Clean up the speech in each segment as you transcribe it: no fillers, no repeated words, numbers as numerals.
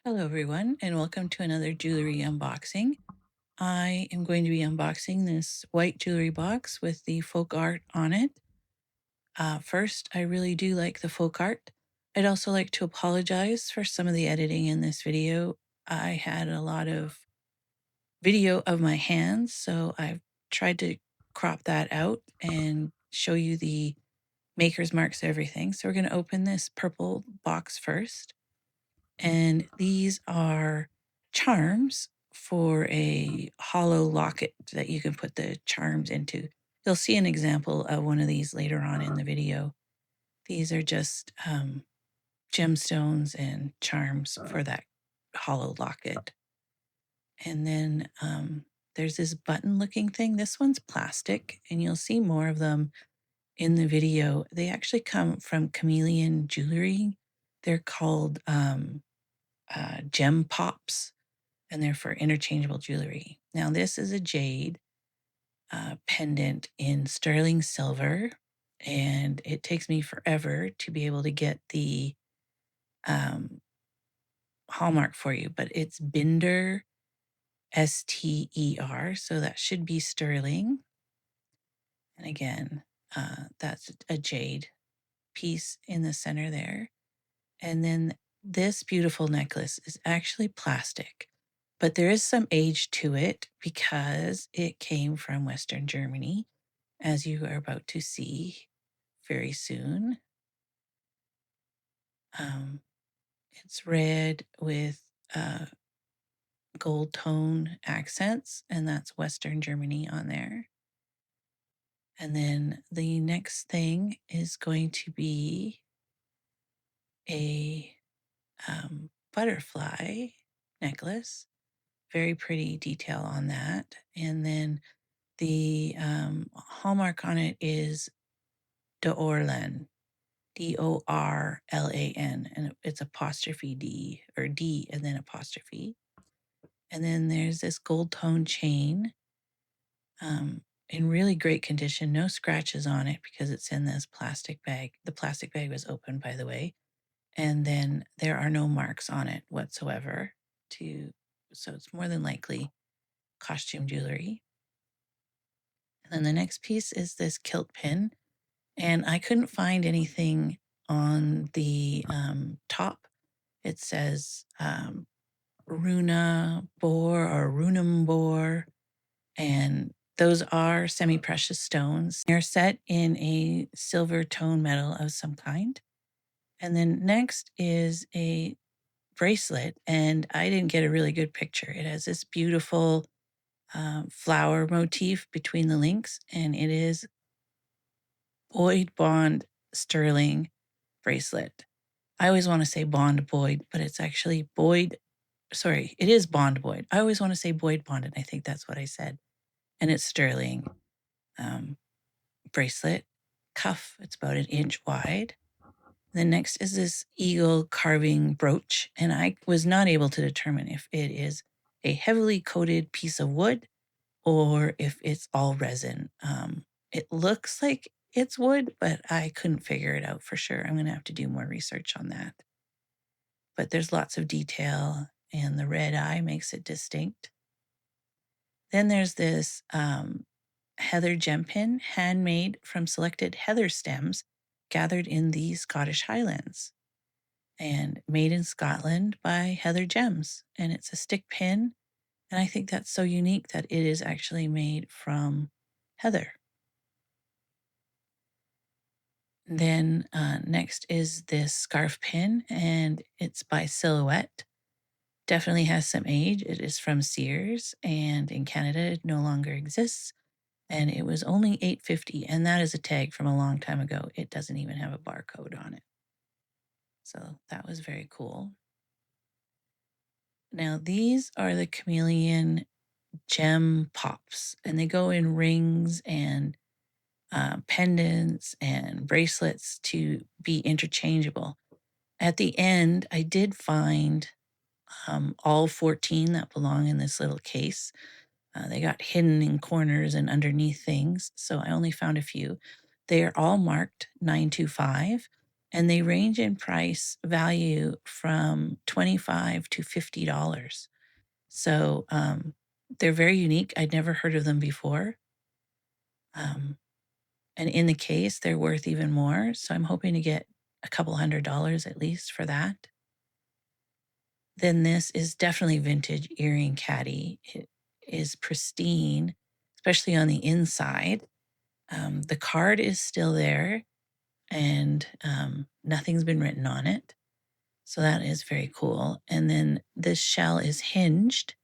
Hello everyone, and welcome to another jewelry unboxing. I am going to be unboxing this white jewelry box with the folk art on it. First, I really do like the folk art. I'd also like to apologize for some of the editing in this video. I had a lot of video of my hands, so I've tried to crop that out and show you the maker's marks, everything. So we're going to open this purple box first. And these are charms for a hollow locket that you can put the charms into. You'll see an example of one of these later on in the video. These are just gemstones and charms for that hollow locket. And then there's this button looking thing. This one's plastic, and you'll see more of them in the video. They actually come from Chameleon Jewelry. They're called gem pops, and they're for interchangeable jewelry. Now, this is a jade pendant in sterling silver, and it takes me forever to be able to get the um, hallmark for you, but it's Binder, Ster, so that should be sterling. And again, that's a jade piece in the center there. And then this beautiful necklace is actually plastic, but there is some age to it because it came from Western Germany, as you are about to see very soon. Um, it's red with gold tone accents, and that's Western Germany on there. And then the next thing is going to be a butterfly necklace. Very pretty detail on that. And then the hallmark on it is Dorlan, Dorlan, and it's apostrophe D or D and then apostrophe. And then there's this gold tone chain in really great condition, no scratches on it because it's in this plastic bag. The plastic bag was open, by the way. And then there are no marks on it whatsoever so it's more than likely costume jewelry. And then the next piece is this kilt pin. And I couldn't find anything on the top. It says Runa Bor or Runum Bor. And those are semi precious stones. They're set in a silver tone metal of some kind. And then next is a bracelet. And I didn't get a really good picture. It has this beautiful flower motif between the links, and it is Boyd Bond sterling bracelet. I always want to say Bond Boyd, but it's actually Boyd. Sorry, it is Bond Boyd. I always want to say Boyd Bond, and I think that's what I said. And it's sterling bracelet cuff. It's about 1 inch wide. The next is this eagle carving brooch, and I was not able to determine if it is a heavily coated piece of wood or if it's all resin. It looks like it's wood, but I couldn't figure it out for sure. I'm going to have to do more research on that. But there's lots of detail, and the red eye makes it distinct. Then there's this heather gem pin, handmade from selected heather stems gathered in the Scottish Highlands and made in Scotland by Heather Gems. And it's a stick pin. And I think that's so unique that it is actually made from heather. Then next is this scarf pin, and it's by Silhouette. Definitely has some age. It is from Sears, and in Canada it no longer exists. And it was only $8.50, and that is a tag from a long time ago. It doesn't even have a barcode on it. So that was very cool. Now these are the Chameleon gem pops, and they go in rings and pendants and bracelets to be interchangeable. At the end, I did find all 14 that belong in this little case. They got hidden in corners and underneath things, so I only found a few. They are all marked 925, and they range in price value from $25 to $50. So they're very unique. I'd never heard of them before. And in the case, they're worth even more. So I'm hoping to get a couple $100 at least for that. Then this is definitely vintage earring caddy. It is pristine, especially on the inside. The card is still there and nothing's been written on it. So that is very cool. And then this shell is hinged,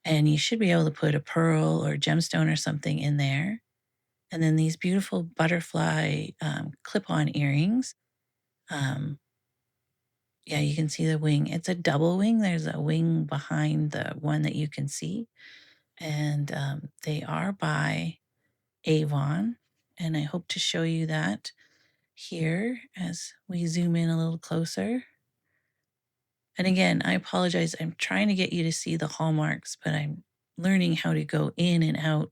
and you should be able to put a pearl or gemstone or something in there. And then these beautiful butterfly clip-on earrings. Yeah, you can see the wing. It's a double wing. There's a wing behind the one that you can see. And they are by Avon. And I hope to show you that here as we zoom in a little closer. And again, I apologize. I'm trying to get you to see the hallmarks, but I'm learning how to go in and out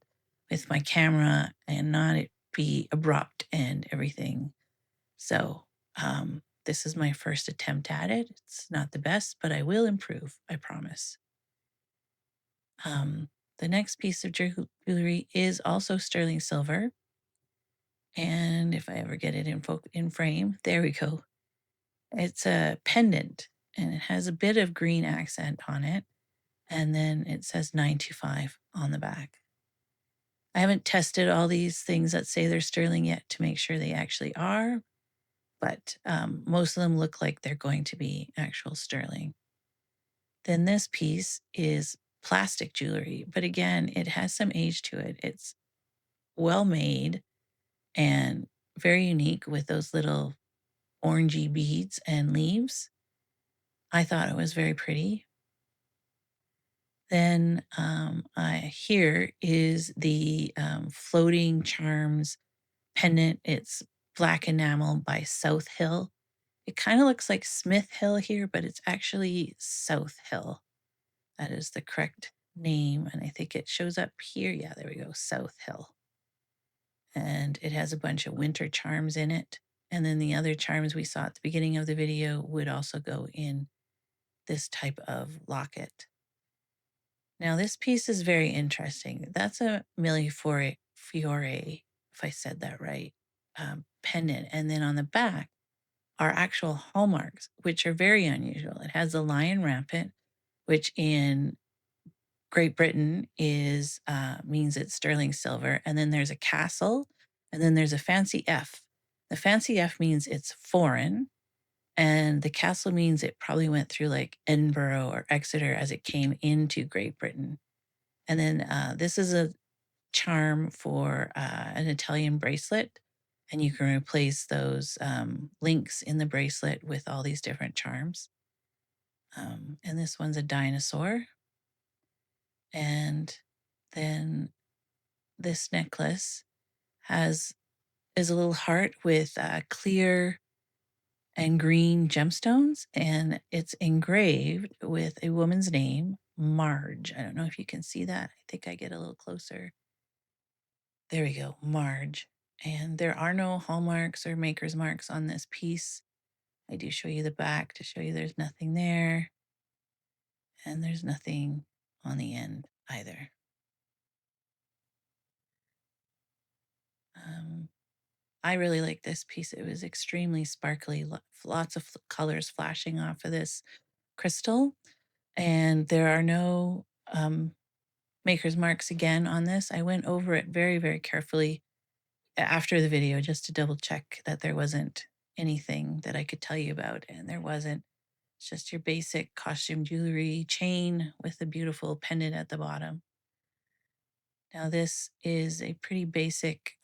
with my camera and not it be abrupt and everything. So this is my first attempt at it. It's not the best, but I will improve, I promise. The next piece of jewelry is also sterling silver. And if I ever get it in frame, there we go. It's a pendant, and it has a bit of green accent on it. And then it says 925 on the back. I haven't tested all these things that say they're sterling yet to make sure they actually are, but most of them look like they're going to be actual sterling. Then this piece is plastic jewelry, but again, it has some age to it. It's well made and very unique with those little orangey beads and leaves. I thought it was very pretty. Then here is the floating charms pendant. It's black enamel by South Hill. It kind of looks like Smith Hill here, but it's actually South Hill. That is the correct name. And I think it shows up here. Yeah, there we go, South Hill. And it has a bunch of winter charms in it. And then the other charms we saw at the beginning of the video would also go in this type of locket. Now, this piece is very interesting. That's a Mille Fiore, if I said that right, pendant. And then on the back are actual hallmarks, which are very unusual. It has a lion rampant, which in Great Britain is means it's sterling silver. And then there's a castle, and then there's a fancy F. The fancy F means it's foreign, and the castle means it probably went through like Edinburgh or Exeter as it came into Great Britain. And then this is a charm for an Italian bracelet. And you can replace those links in the bracelet with all these different charms. And this one's a dinosaur. And then this necklace is a little heart with clear and green gemstones, and it's engraved with a woman's name, Marge. I don't know if you can see that. I think I get a little closer. There we go, Marge. And there are no hallmarks or maker's marks on this piece. I do show you the back to show you there's nothing there. And there's nothing on the end either. I really like this piece. It was extremely sparkly, lots of colors flashing off of this crystal. And there are no maker's marks again on this. I went over it very, very carefully after the video just to double check that there wasn't anything that I could tell you about. And there wasn't. It's just your basic costume jewelry chain with a beautiful pendant at the bottom. Now, this is a pretty basic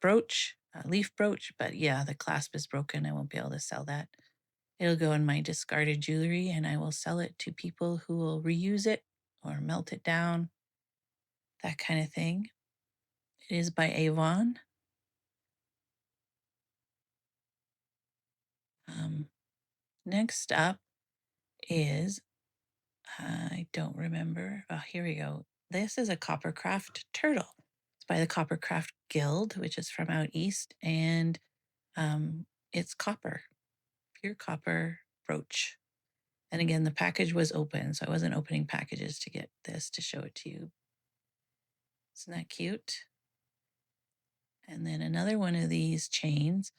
brooch, leaf brooch, but yeah, the clasp is broken. I won't be able to sell that. It'll go in my discarded jewelry, and I will sell it to people who will reuse it or melt it down, that kind of thing. It is by Avon. Next up is, I don't remember. Oh, here we go. This is a Coppercraft turtle. It's by the Coppercraft Guild, which is from out east. And it's copper, pure copper brooch. And again, the package was open, so I wasn't opening packages to get this to show it to you. Isn't that cute? And then another one of these chains.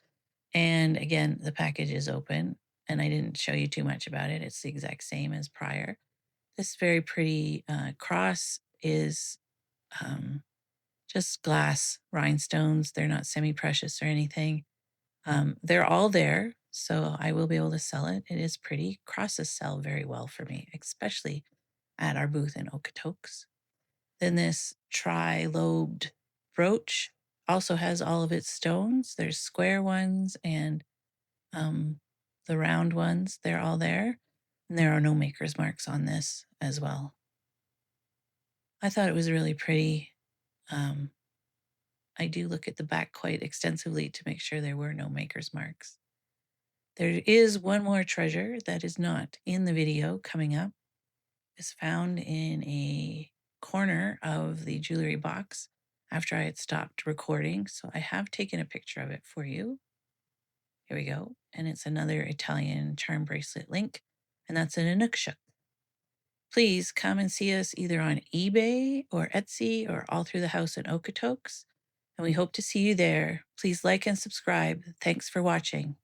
And again, the package is open, and I didn't show you too much about it. It's the exact same as prior. This very pretty cross is just glass rhinestones. They're not semi-precious or anything. They're all there, so I will be able to sell it. It is pretty. Crosses sell very well for me, especially at our booth in Okotoks. Then this tri-lobed brooch also has all of its stones. There's square ones and the round ones. They're all there. And there are no maker's marks on this as well. I thought it was really pretty. I do look at the back quite extensively to make sure there were no maker's marks. There is one more treasure that is not in the video coming up. It's found in a corner of the jewelry box after I had stopped recording. So I have taken a picture of it for you. Here we go. And it's another Italian charm bracelet link, and that's an Inukshuk. Please come and see us either on eBay or Etsy or all through the house in Okotoks. And we hope to see you there. Please like and subscribe. Thanks for watching.